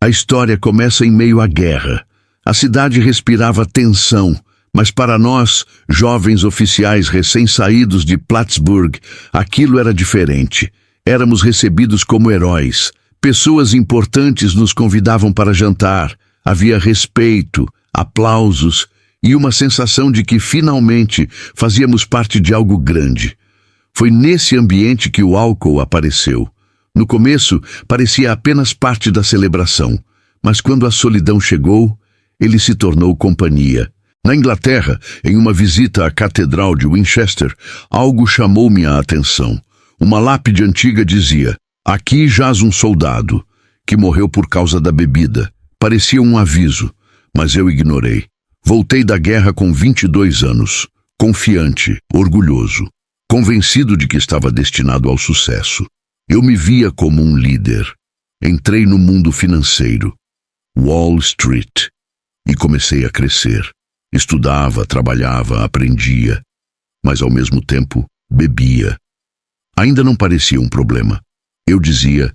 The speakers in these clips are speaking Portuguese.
A história começa em meio à guerra. A cidade respirava tensão, mas para nós, jovens oficiais recém-saídos de Plattsburgh, aquilo era diferente. Éramos recebidos como heróis. Pessoas importantes nos convidavam para jantar. Havia respeito, aplausos e uma sensação de que finalmente fazíamos parte de algo grande. Foi nesse ambiente que o álcool apareceu. No começo, parecia apenas parte da celebração, mas quando a solidão chegou, ele se tornou companhia. Na Inglaterra, em uma visita à Catedral de Winchester, algo chamou minha atenção. Uma lápide antiga dizia: "Aqui jaz um soldado, que morreu por causa da bebida." Parecia um aviso, mas eu ignorei. Voltei da guerra com 22 anos, confiante, orgulhoso, convencido de que estava destinado ao sucesso. Eu me via como um líder. Entrei no mundo financeiro, Wall Street, e comecei a crescer. Estudava, trabalhava, aprendia, mas ao mesmo tempo bebia. Ainda não parecia um problema. Eu dizia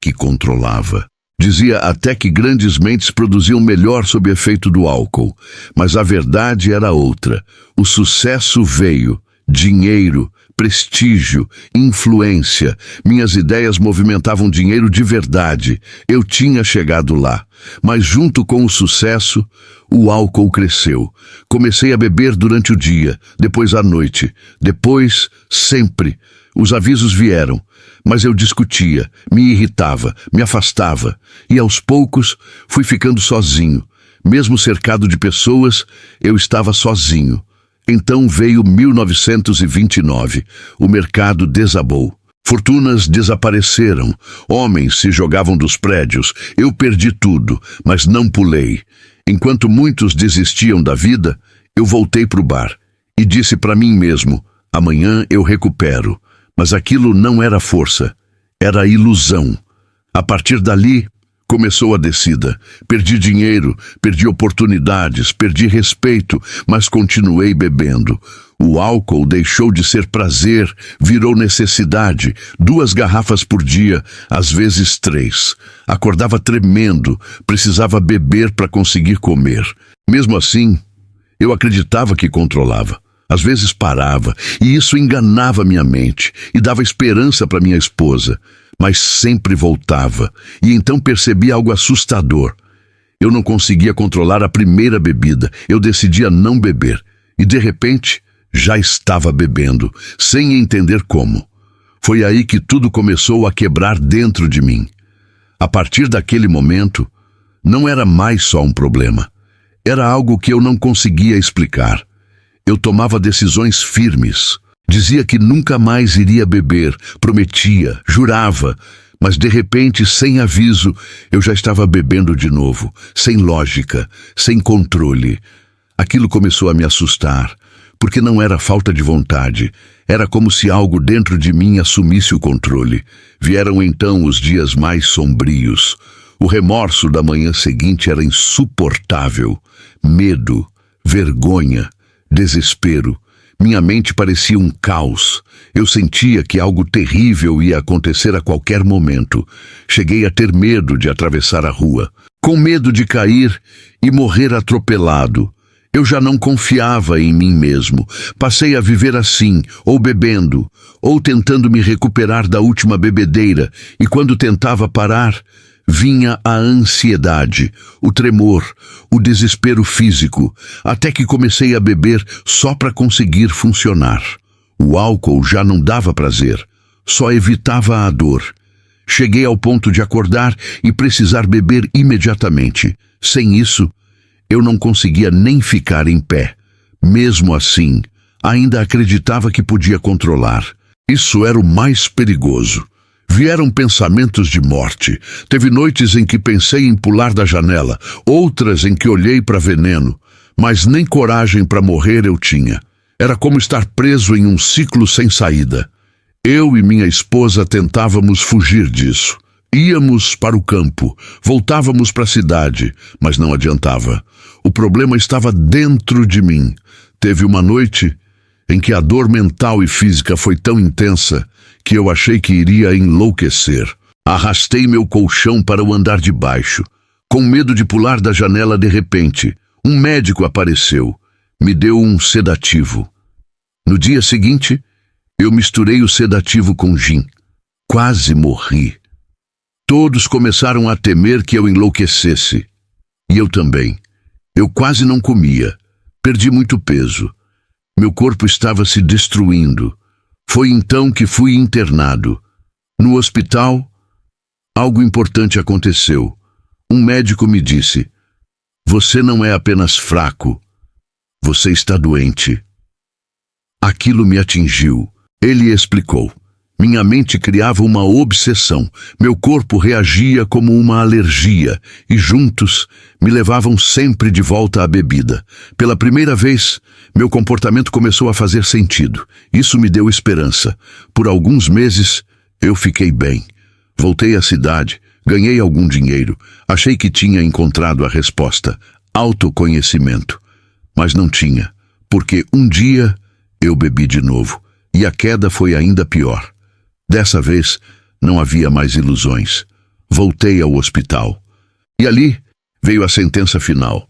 que controlava. Dizia até que grandes mentes produziam melhor sob efeito do álcool, mas a verdade era outra. O sucesso veio, dinheiro, prestígio, influência. Minhas ideias movimentavam dinheiro de verdade. Eu tinha chegado lá. Mas junto com o sucesso, o álcool cresceu. Comecei a beber durante o dia, depois à noite, depois sempre. Os avisos vieram, mas eu discutia, me irritava, me afastava, e aos poucos fui ficando sozinho. Mesmo cercado de pessoas, eu estava sozinho. Então veio 1929. O mercado desabou. Fortunas desapareceram. Homens se jogavam dos prédios. Eu perdi tudo, mas não pulei. Enquanto muitos desistiam da vida, eu voltei para o bar e disse para mim mesmo: amanhã eu recupero. Mas aquilo não era força, era ilusão. A partir dali, começou a descida. Perdi dinheiro, perdi oportunidades, perdi respeito, mas continuei bebendo. O álcool deixou de ser prazer, virou necessidade. 2 garrafas por dia, às vezes 3. Acordava tremendo, precisava beber para conseguir comer. Mesmo assim, eu acreditava que controlava. Às vezes parava, e isso enganava minha mente e dava esperança para minha esposa. Mas sempre voltava, e então percebi algo assustador. Eu não conseguia controlar a primeira bebida, eu decidia não beber, e de repente já estava bebendo, sem entender como. Foi aí que tudo começou a quebrar dentro de mim. A partir daquele momento, não era mais só um problema. Era algo que eu não conseguia explicar. Eu tomava decisões firmes. Dizia que nunca mais iria beber, prometia, jurava, mas de repente, sem aviso, eu já estava bebendo de novo, sem lógica, sem controle. Aquilo começou a me assustar, porque não era falta de vontade, era como se algo dentro de mim assumisse o controle. Vieram então os dias mais sombrios. O remorso da manhã seguinte era insuportável. Medo, vergonha, desespero. Minha mente parecia um caos. Eu sentia que algo terrível ia acontecer a qualquer momento. Cheguei a ter medo de atravessar a rua, com medo de cair e morrer atropelado. Eu já não confiava em mim mesmo. Passei a viver assim, ou bebendo, ou tentando me recuperar da última bebedeira, e quando tentava parar, vinha a ansiedade, o tremor, o desespero físico, até que comecei a beber só para conseguir funcionar. O álcool já não dava prazer, só evitava a dor. Cheguei ao ponto de acordar e precisar beber imediatamente. Sem isso, eu não conseguia nem ficar em pé. Mesmo assim, ainda acreditava que podia controlar. Isso era o mais perigoso. Vieram pensamentos de morte. Teve noites em que pensei em pular da janela, outras em que olhei para veneno, mas nem coragem para morrer eu tinha. Era como estar preso em um ciclo sem saída. Eu e minha esposa tentávamos fugir disso. Íamos para o campo, voltávamos para a cidade, mas não adiantava. O problema estava dentro de mim. Teve uma noite em que a dor mental e física foi tão intensa que eu achei que iria enlouquecer. Arrastei meu colchão para o andar de baixo. Com medo de pular da janela de repente, um médico apareceu. Me deu um sedativo. No dia seguinte, eu misturei o sedativo com gin. Quase morri. Todos começaram a temer que eu enlouquecesse. E eu também. Eu quase não comia. Perdi muito peso. Meu corpo estava se destruindo. Foi então que fui internado. No hospital, algo importante aconteceu. Um médico me disse: "Você não é apenas fraco. Você está doente." Aquilo me atingiu. Ele explicou. Minha mente criava uma obsessão. Meu corpo reagia como uma alergia e juntos me levavam sempre de volta à bebida. Pela primeira vez, meu comportamento começou a fazer sentido. Isso me deu esperança. Por alguns meses, eu fiquei bem. Voltei à cidade, ganhei algum dinheiro. Achei que tinha encontrado a resposta: autoconhecimento. Mas não tinha, porque um dia eu bebi de novo e a queda foi ainda pior. Dessa vez, não havia mais ilusões. Voltei ao hospital. E ali veio a sentença final.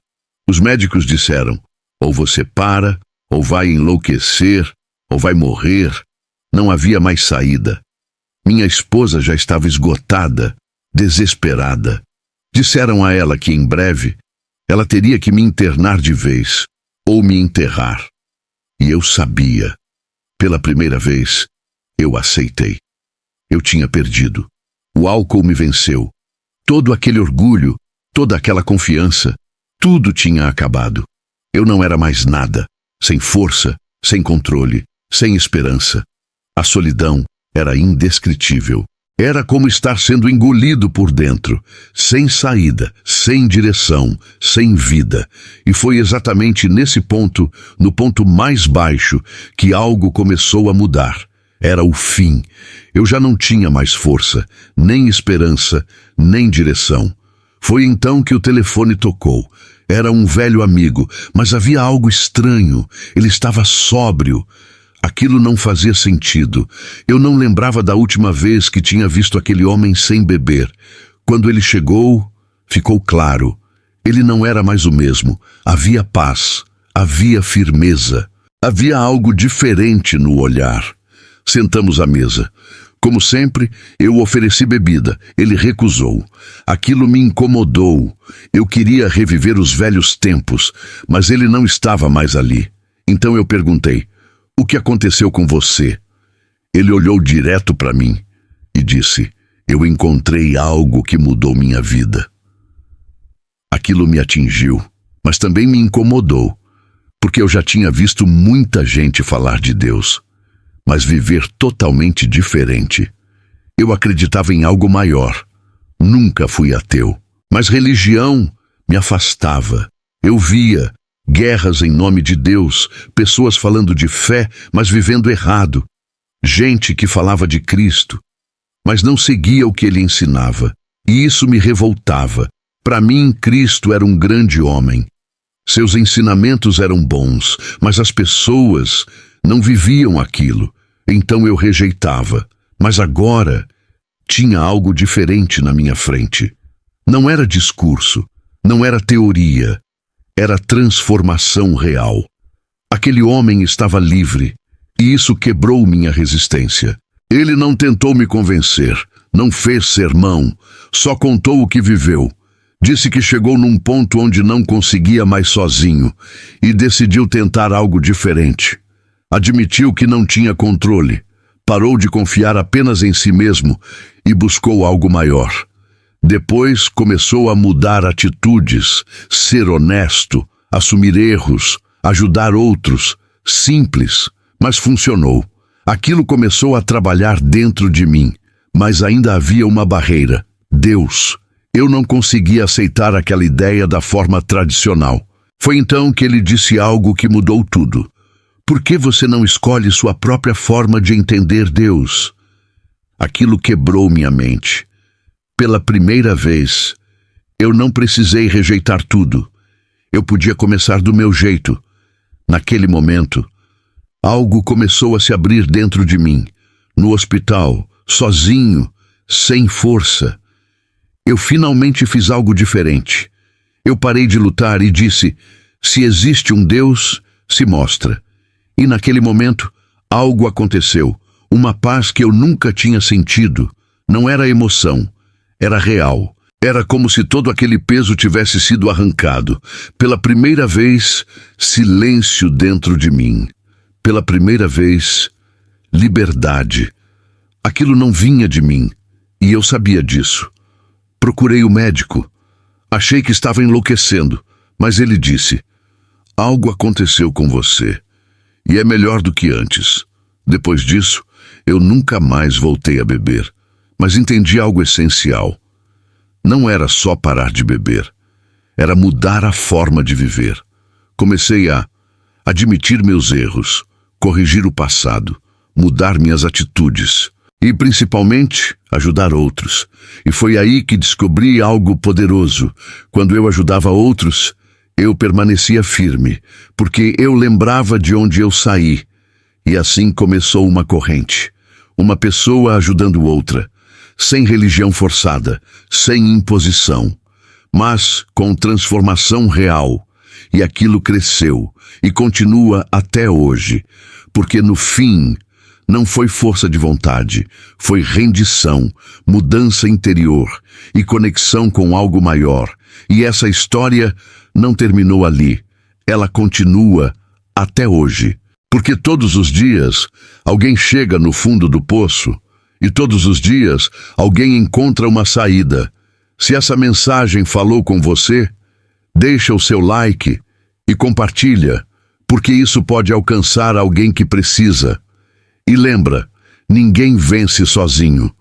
Os médicos disseram: ou você para, ou vai enlouquecer, ou vai morrer. Não havia mais saída. Minha esposa já estava esgotada, desesperada. Disseram a ela que em breve ela teria que me internar de vez, ou me enterrar. E eu sabia. Pela primeira vez, eu aceitei. Eu tinha perdido. O álcool me venceu. Todo aquele orgulho, toda aquela confiança, tudo tinha acabado. Eu não era mais nada, sem força, sem controle, sem esperança. A solidão era indescritível. Era como estar sendo engolido por dentro, sem saída, sem direção, sem vida. E foi exatamente nesse ponto, no ponto mais baixo, que algo começou a mudar. Era o fim. Eu já não tinha mais força, nem esperança, nem direção. Foi então que o telefone tocou. Era um velho amigo, mas havia algo estranho. Ele estava sóbrio. Aquilo não fazia sentido. Eu não lembrava da última vez que tinha visto aquele homem sem beber. Quando ele chegou, ficou claro. Ele não era mais o mesmo. Havia paz, havia firmeza. Havia algo diferente no olhar. Sentamos à mesa. Como sempre, eu ofereci bebida. Ele recusou. Aquilo me incomodou. Eu queria reviver os velhos tempos, mas ele não estava mais ali. Então eu perguntei: "O que aconteceu com você?" Ele olhou direto para mim e disse: "Eu encontrei algo que mudou minha vida." Aquilo me atingiu, mas também me incomodou, porque eu já tinha visto muita gente falar de Deus, mas viver totalmente diferente. Eu acreditava em algo maior. Nunca fui ateu, mas religião me afastava. Eu via guerras em nome de Deus, pessoas falando de fé, mas vivendo errado. Gente que falava de Cristo, mas não seguia o que ele ensinava. E isso me revoltava. Para mim, Cristo era um grande homem. Seus ensinamentos eram bons, mas as pessoas não viviam aquilo. Então eu rejeitava. Mas agora tinha algo diferente na minha frente. Não era discurso, não era teoria. Era transformação real. Aquele homem estava livre, e isso quebrou minha resistência. Ele não tentou me convencer, não fez sermão, só contou o que viveu. Disse que chegou num ponto onde não conseguia mais sozinho, e decidiu tentar algo diferente. Admitiu que não tinha controle, parou de confiar apenas em si mesmo e buscou algo maior. Depois começou a mudar atitudes, ser honesto, assumir erros, ajudar outros. Simples, mas funcionou. Aquilo começou a trabalhar dentro de mim, mas ainda havia uma barreira: Deus. Eu não conseguia aceitar aquela ideia da forma tradicional. Foi então que ele disse algo que mudou tudo. Por que você não escolhe sua própria forma de entender Deus? Aquilo quebrou minha mente. Pela primeira vez, eu não precisei rejeitar tudo. Eu podia começar do meu jeito. Naquele momento, algo começou a se abrir dentro de mim. No hospital, sozinho, sem força. Eu finalmente fiz algo diferente. Eu parei de lutar e disse: se existe um Deus, se mostra. E naquele momento, algo aconteceu. Uma paz que eu nunca tinha sentido. Não era emoção, era real. Era como se todo aquele peso tivesse sido arrancado. Pela primeira vez, silêncio dentro de mim. Pela primeira vez, liberdade. Aquilo não vinha de mim, e eu sabia disso. Procurei o médico. Achei que estava enlouquecendo, mas ele disse: algo aconteceu com você, e é melhor do que antes. Depois disso, eu nunca mais voltei a beber, mas entendi algo essencial. Não era só parar de beber, era mudar a forma de viver. Comecei a admitir meus erros, corrigir o passado, mudar minhas atitudes e, principalmente, ajudar outros. E foi aí que descobri algo poderoso. Quando eu ajudava outros, eu permanecia firme, porque eu lembrava de onde eu saí. E assim começou uma corrente. Uma pessoa ajudando outra, sem religião forçada, sem imposição, mas com transformação real. E aquilo cresceu e continua até hoje, porque no fim não foi força de vontade, foi rendição, mudança interior e conexão com algo maior. E essa história não terminou ali, ela continua até hoje. Porque todos os dias alguém chega no fundo do poço e todos os dias alguém encontra uma saída. Se essa mensagem falou com você, deixa o seu like e compartilha, porque isso pode alcançar alguém que precisa. E lembra, ninguém vence sozinho.